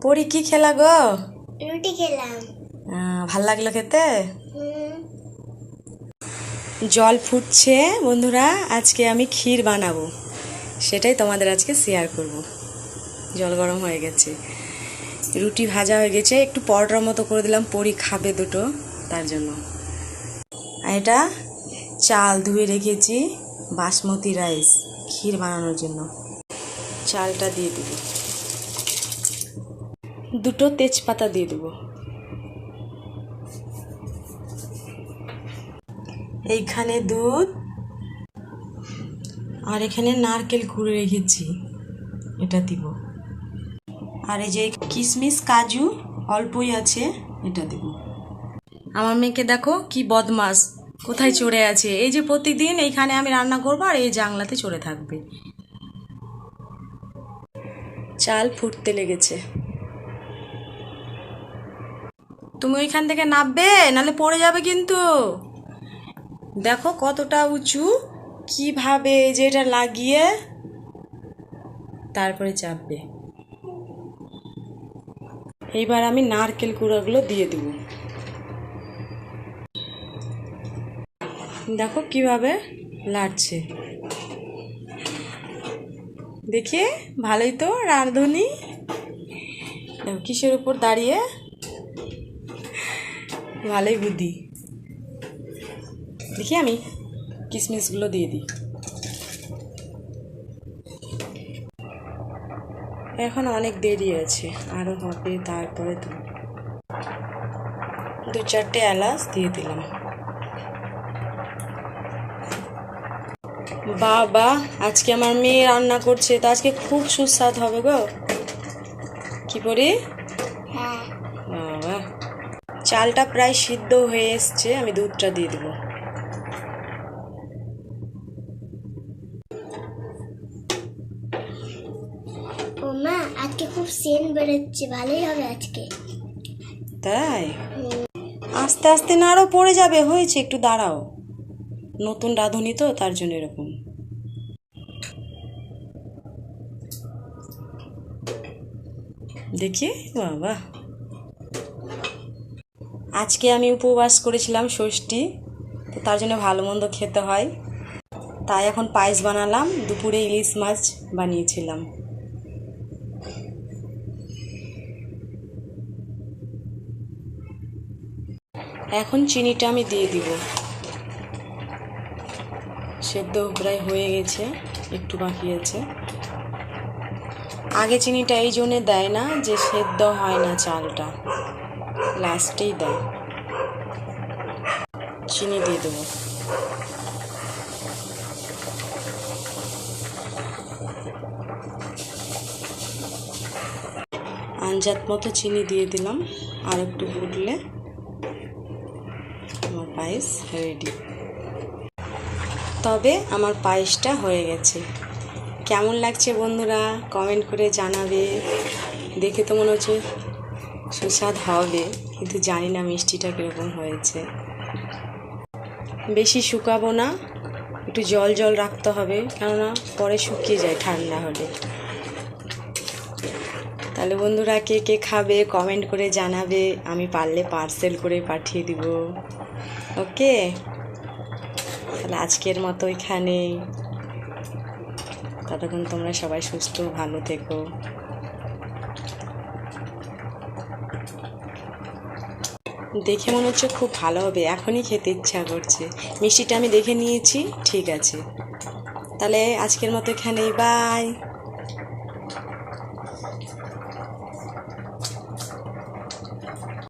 পরি কি খেলা গো? রুটি খেলাম। ভাল লাগলো খেতে? জল ফুটছে বন্ধুরা, আজকে আমি ক্ষীর বানাবো, সেটাই তোমাদের আজকে শেয়ার করব। জল গরম হয়ে গেছে, রুটি ভাজা হয়ে গেছে, একটু পরোটার মতো করে দিলাম, পরি খাবে দুটো তার জন্য। আর এটা চাল ধুয়ে রেখেছি, বাসমতি রাইস ক্ষীর বানানোর জন্য। চালটা দিয়ে দেব, দুটো তেজপাতা দিয়ে দেবো। এইখানে দুধ, আর এখানে নারকেল কুড়ে রেখেছি, এটা দিব। আর এই যে কিশমিশ কাজু অল্পই আছে, এটা দেব। আমার মেয়েকে দেখো কি বদমাস, কোথায় চড়ে আছে। এই যে প্রতিদিন এইখানে আমি রান্না করবো আর এই জানলাতে চড়ে থাকবে। চাল ফুটতে লেগেছে, তুমি ওইখান থেকে নামবে, নালে পড়ে যাবে কিন্তু। দেখো কতটা উঁচু, কিভাবে এই যে এটা লাগিয়ে তারপরে চাপবে। এইবার আমি নারকেল কুড়াগুলো দিয়ে দেব। দেখো কিভাবে লাড়ছে, দেখে ভালোই তো রাঁধুনি। দেখো কিসের উপর দাঁড়িয়ে, ভালোই বুদ্ধি। দেখি আমি কিশমিশগুলো দিয়ে দিই। এখন অনেক দেরি আছে, আরও হবে। তারপরে তো দু চারটে এলাচ দিয়ে দিলাম। বাবা, আজকে আমার মেয়ে রান্না করছে, তো আজকে খুব সুস্বাদ হবে গো। কি করি? বাবা, চালটা প্রায় সিদ্ধ হয়ে এসছে, আমি দুধটা দিয়ে দেবো। ও মা, আজকে খুব সেন্ট বেরোচ্ছে, ভালোই হবে আজকে। তাই? আস্তে আস্তে না, আরও পড়ে যাবে। হয়েছে, একটু দাঁড়াও, নতুন রাঁধুনি তো তার জন্য এরকম। দেখি বাবা, আজকে আমি উপবাস করেছিলাম, ষষ্ঠী, তো তার জন্য ভালো মন্দ খেতে হয়। তাই এখন পায়েস বানালাম, দুপুরে ইলিশ মাছ বানিয়েছিলাম। এখন চিনিটা আমি দিয়ে দিব। সেদ্ধ প্রায় হয়ে গেছে, একটু বাকি আছে। আগে চিনিটা এই জন্যে দেয় না যে সেদ্ধ হয় না চালটা, লাস্টেই দেয়। চিনি দিয়ে দেবো। আঞ্জাত মতো চিনি দিয়ে দিলাম, আর একটু ফুটলে আমার পায়েস রেডি। তবে আমার পায়েসটা হয়ে গেছে। কেমন লাগছে বন্ধুরা কমেন্ট করে জানাবে। দেখে তো মনে হচ্ছে সুস্বাদ হবে, কিন্তু জানি না মিষ্টিটা কীরকম হয়েছে। বেশি শুকাবো না, একটু জল জল রাখতে হবে, কেননা পরে শুকিয়ে যায় ঠান্ডা হলে। তাহলে বন্ধুরা কে কে খাবে কমেন্ট করে জানাবে, আমি পারলে পার্সেল করে পাঠিয়ে দিব। ওকে, তাহলে আজকের মতো এখানেই। ততক্ষণ তোমরা সবাই সুস্থ ভালো থেকো। দেখে মনে হচ্ছে খুব ভালো হবে, এখনই খেতে ইচ্ছা করছে। মিষ্টিটা আমি দেখে নিয়েছি, ঠিক আছে। তাহলে আজকের মতো এখানেই, বাই।